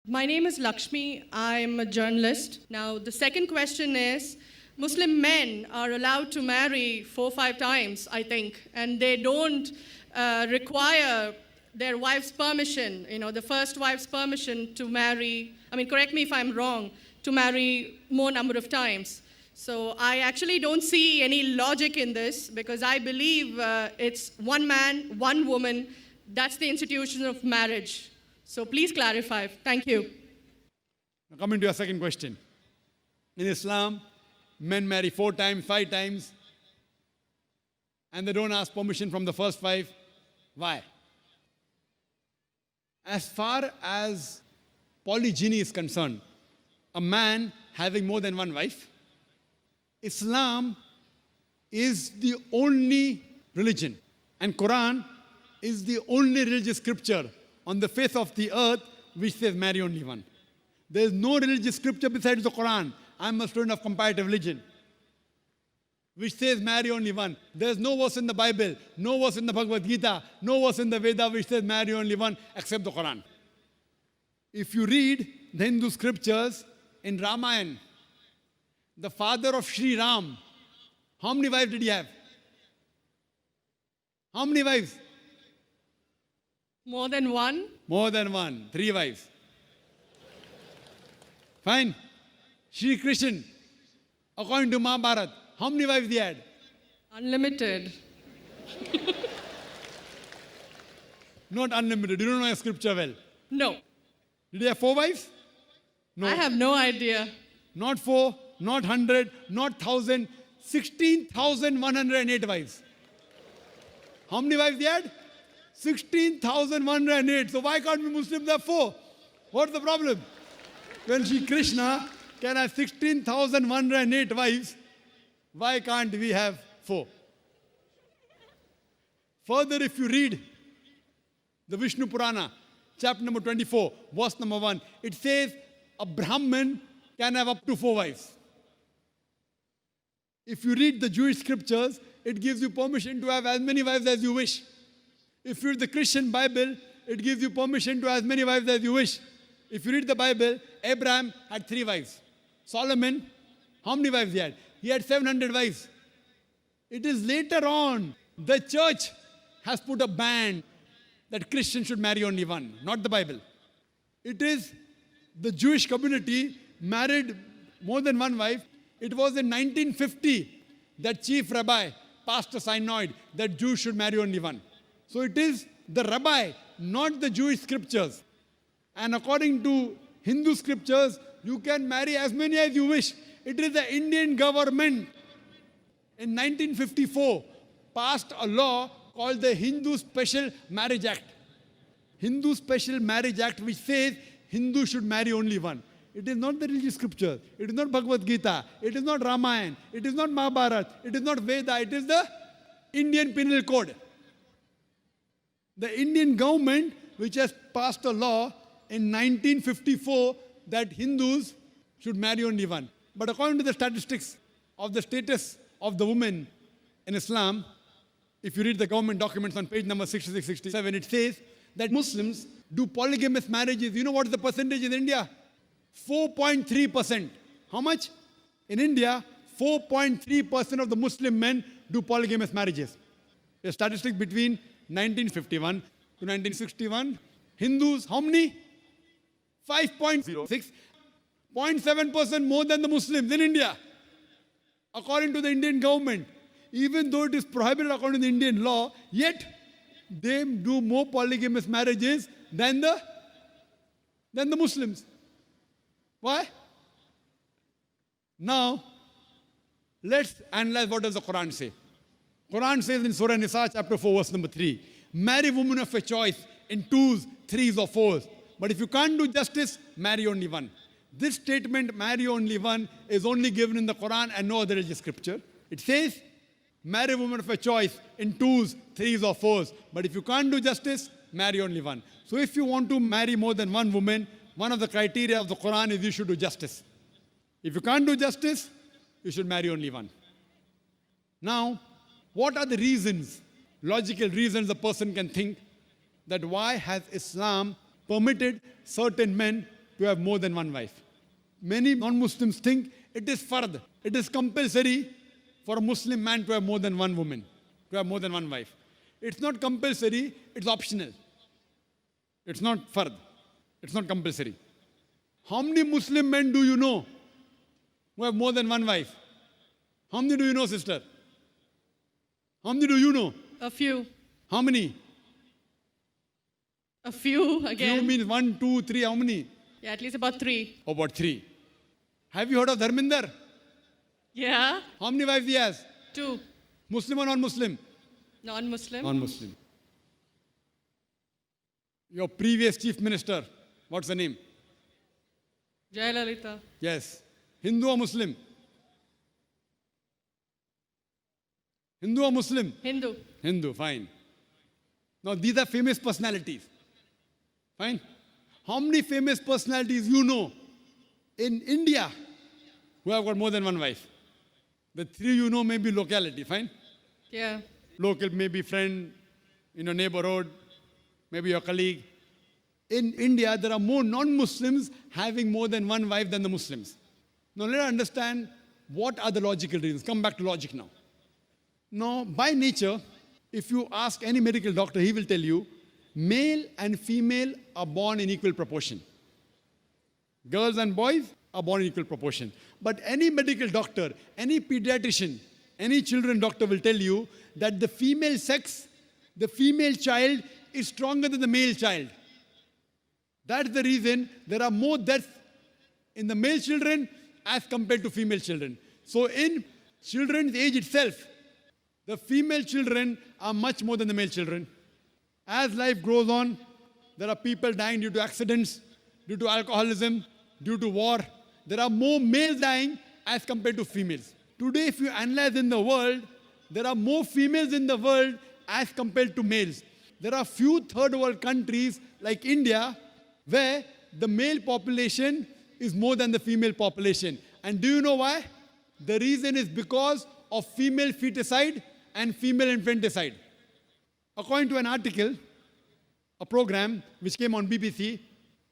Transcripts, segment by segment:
My name is Lakshmi. I'm a journalist. Now, the second question is Muslim men are allowed to marry 4 or 5 times, I think, and they don't require their wife's permission, the first wife's permission to marry. I mean, correct me if I'm wrong, to marry more number of times. So I actually don't see any logic in this because I believe it's one man, one woman. That's the institution of marriage. So please clarify. Thank you. Now coming to your second question. In Islam, men marry 4 times, 5 times, and they don't ask permission from the first wife. Why? As far as polygyny is concerned, a man having more than one wife, Islam is the only religion, and Quran is the only religious scripture on the face of the earth which says marry only one. There is no religious scripture besides the Quran. I'm a student of comparative religion, which says marry only one. There is no verse in the Bible, no verse in the Bhagavad Gita, no verse in the Veda which says marry only one except the Quran. If you read the Hindu scriptures in Ramayana, the father of Sri Ram, how many wives did he have? How many wives? More than one? More than one, 3 wives. Fine. Shri Krishna, according to Mahabharata, how many wives he had? Unlimited. Not unlimited. You don't know your scripture well. No. Did he have 4 wives? No. I have no idea. Not 4, not 100, not 1,000, 16,108 wives. How many wives he had? 16,108. So why can't we Muslims have 4? What's the problem? When Shri Krishna can have 16,108 wives, why can't we have 4? Further, if you read the Vishnu Purana, chapter number 24, verse number 1, it says a Brahmin can have up to 4 wives. If you read the Jewish scriptures, it gives you permission to have as many wives as you wish. If you read the Christian Bible, it gives you permission to have as many wives as you wish. If you read the Bible, Abraham had 3 wives. Solomon, how many wives he had? He had 700 wives. It is later on, the church has put a ban that Christians should marry only one, not the Bible. It is the Jewish community married more than one wife. It was in 1950 that chief rabbi passed a synod that Jews should marry only one. So it is the rabbi, not the Jewish scriptures. And according to Hindu scriptures, you can marry as many as you wish. It is the Indian government in 1954 passed a law called the Hindu Special Marriage Act. Hindu Special Marriage Act, which says Hindus should marry only one. It is not the religious scripture. It is not Bhagavad Gita. It is not Ramayana. It is not Mahabharata. It is not Veda. It is the Indian Penal Code. The Indian government, which has passed a law in 1954 that Hindus should marry only one. But according to the statistics of the status of the women in Islam, if you read the government documents on page number 66, 67, it says that Muslims do polygamous marriages. You know what is the percentage in India? 4.3%. How much? In India, 4.3% of the Muslim men do polygamous marriages. A statistic between 1951 to 1961. Hindus, how many? 5.06. 0.7% more than the Muslims in India, according to the Indian government. Even though it is prohibited according to the Indian law, yet they do more polygamous marriages than the Muslims. Why? Now, let's analyze what does the Quran say. Quran says in Surah Nisa, chapter 4, verse number 3, marry women of your choice in 2s, 3s or 4s. But if you can't do justice, marry only one. This statement, marry only one, is only given in the Quran and no other religious scripture. It says, marry women of your choice in 2s, 3s or 4s. But if you can't do justice, marry only one. So if you want to marry more than one woman, one of the criteria of the Quran is you should do justice. If you can't do justice, you should marry only one. Now, what are the reasons, logical reasons a person can think that why has Islam permitted certain men to have more than one wife. Many non-Muslims think it is fard. It is compulsory for a Muslim man to have more than one woman, to have more than one wife. It's not compulsory, it's optional. It's not fard. It's not compulsory. How many Muslim men do you know who have more than one wife? How many do you know, sister? How many do you know? A few. How many? A few again. Few means 1, 2, 3. How many? Yeah, at least about 3. About 3. Have you heard of Dharminder? Yeah. How many wives he has? 2. Muslim or non-Muslim? Non-Muslim. Non-Muslim. Your previous chief minister, what's the name? Jayalalitha. Yes. Hindu or Muslim? Hindu or Muslim? Hindu. Hindu, fine. Now these are famous personalities. Fine. How many famous personalities you know in India who have got more than one wife? The 3 you know may be locality, fine? Yeah. Local, maybe friend in your neighborhood, maybe your colleague. In India, there are more non-Muslims having more than one wife than the Muslims. Now let us understand what are the logical reasons. Come back to logic now. Now, by nature, if you ask any medical doctor, he will tell you, male and female are born in equal proportion. Girls and boys are born in equal proportion. But any medical doctor, any pediatrician, any children doctor will tell you that the female sex, the female child is stronger than the male child. That's the reason there are more deaths in the male children as compared to female children. So in children's age itself, the female children are much more than the male children. As life goes on, there are people dying due to accidents, due to alcoholism, due to war. There are more males dying as compared to females. Today, if you analyze in the world, there are more females in the world as compared to males. There are few third world countries like India where the male population is more than the female population. And do you know why? The reason is because of female feticide and female infanticide. According to an article, a program which came on BBC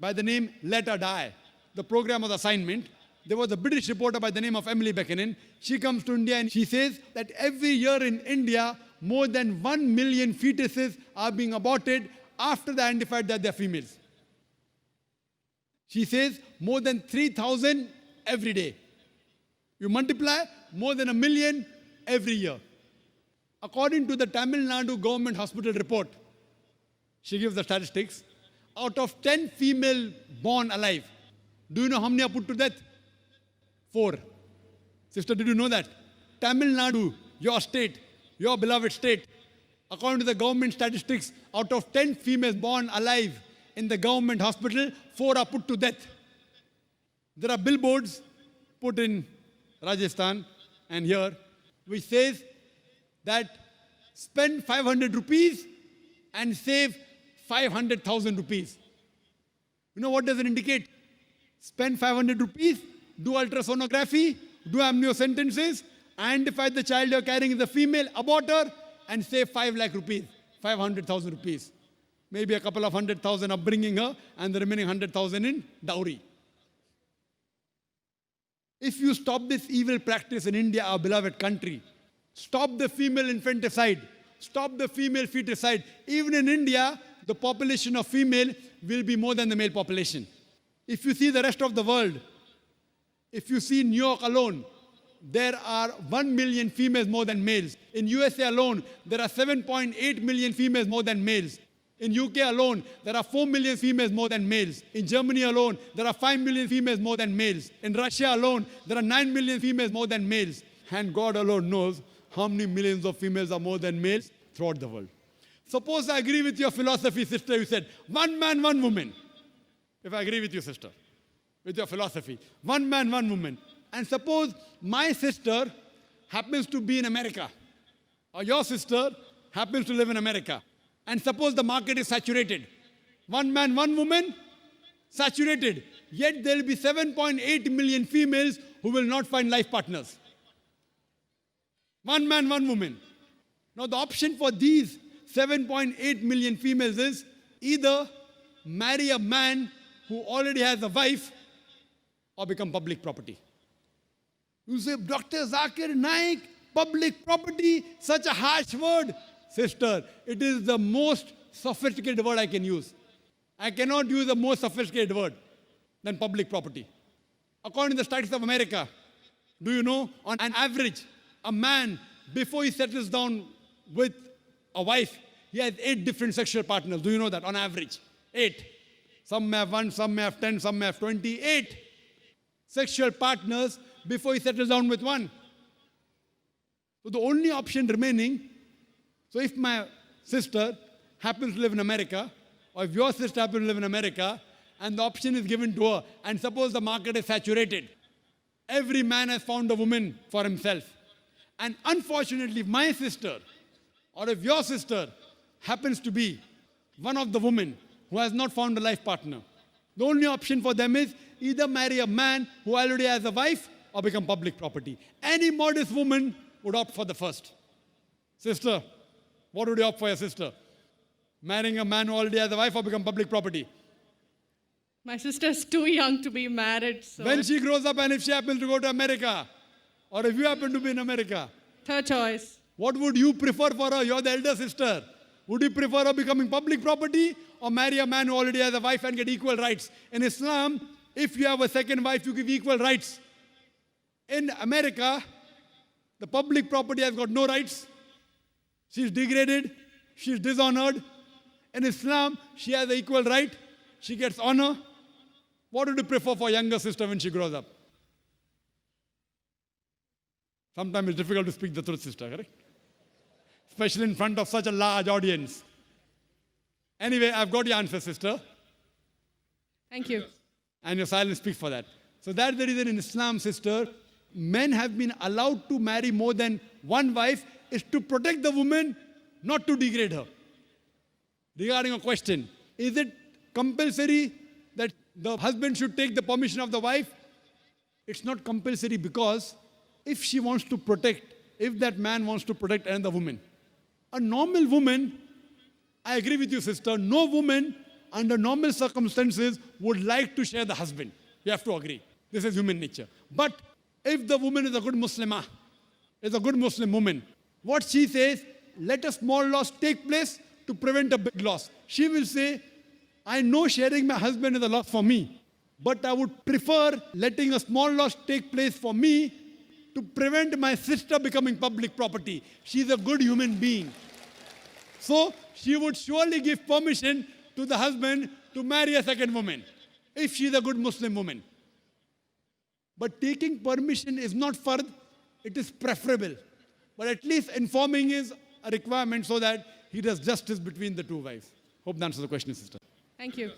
by the name Let Her Die, the program was assignment. There was a British reporter by the name of Emily Buchanan. She comes to India and she says that every year in India, more than 1 million fetuses are being aborted after they identified that they are females. She says more than 3,000 every day. You multiply, more than 1 million every year. According to the Tamil Nadu government hospital report, she gives the statistics, out of 10 female born alive, do you know how many are put to death? 4. Sister, did you know that? Tamil Nadu, your state, your beloved state, according to the government statistics, out of 10 females born alive in the government hospital, 4 are put to death. There are billboards put in Rajasthan and here, which says that spend 500 rupees and save 500,000 rupees. You know what does it indicate? Spend 500 rupees, do ultrasonography, do amniocentesis, identify the child you're carrying is a female, abort her, and save 5 lakh rupees, 500,000 rupees. Maybe a couple of 100,000 upbringing her, and the remaining 100,000 in dowry. If you stop this evil practice in India, our beloved country, stop the female infanticide, stop the female feticide. Even in India, the population of female will be more than the male population. If you see the rest of the world, if you see New York alone, there are 1 million females more than males. In USA alone, there are 7.8 million females more than males. In UK alone, there are 4 million females more than males. In Germany alone, there are 5 million females more than males. In Russia alone, there are 9 million females more than males. And God alone knows how many millions of females are more than males throughout the world. Suppose I agree with your philosophy, sister, you said, 1 man, 1 woman. If I agree with you, sister, with your philosophy, 1 man, 1 woman. And suppose my sister happens to be in America, or your sister happens to live in America. And suppose the market is saturated. 1 man, 1 woman, saturated. Yet there will be 7.8 million females who will not find life partners. 1 man, 1 woman. Now the option for these 7.8 million females is either marry a man who already has a wife or become public property? You say, Dr. Zakir Naik, public property, such a harsh word. Sister, it is the most sophisticated word I can use. I cannot use a more sophisticated word than public property. According to the studies of America, do you know, on an average, a man, before he settles down with a wife, he has 8 different sexual partners. Do you know that? On average, 8. Some may have 1, some may have 10, some may have 20. 8 sexual partners before he settles down with one. So the only option remaining, so if my sister happens to live in America, or if your sister happens to live in America, and the option is given to her, and suppose the market is saturated, every man has found a woman for himself. And unfortunately, if my sister, or if your sister happens to be one of the women who has not found a life partner, the only option for them is either marry a man who already has a wife or become public property. Any modest woman would opt for the first. Sister, what would you opt for your sister? Marrying a man who already has a wife or become public property? My sister's too young to be married, so When she grows up and if she happens to go to America, or if you happen to be in America, third choice. what would you prefer for her? You're the elder sister. Would you prefer her becoming public property or marry a man who already has a wife and get equal rights? In Islam, if you have a second wife, you give equal rights. In America, the public property has got no rights. She's degraded. She's dishonored. In Islam, she has an equal right. She gets honor. What would you prefer for younger sister when she grows up? Sometimes it's difficult to speak the truth, sister, correct? Especially in front of such a large audience. Anyway, I've got your answer, sister. Thank you. And your silence speaks for that. So that's the reason in Islam, sister, men have been allowed to marry more than one wife is to protect the woman, not to degrade her. Regarding a question, is it compulsory that the husband should take the permission of the wife? It's not compulsory because if she wants to protect, if that man wants to protect another woman, a normal woman, I agree with you, sister, no woman under normal circumstances would like to share the husband. You have to agree. This is human nature. But if the woman is a good Muslimah, is a good Muslim woman, what she says, let a small loss take place to prevent a big loss. She will say, I know sharing my husband is a loss for me, but I would prefer letting a small loss take place for me to prevent my sister becoming public property. She's a good human being. So she would surely give permission to the husband to marry a second woman, if she's a good Muslim woman. But taking permission is not fard, it is preferable. But at least informing is a requirement so that he does justice between the two wives. Hope that answers the question, sister. Thank you.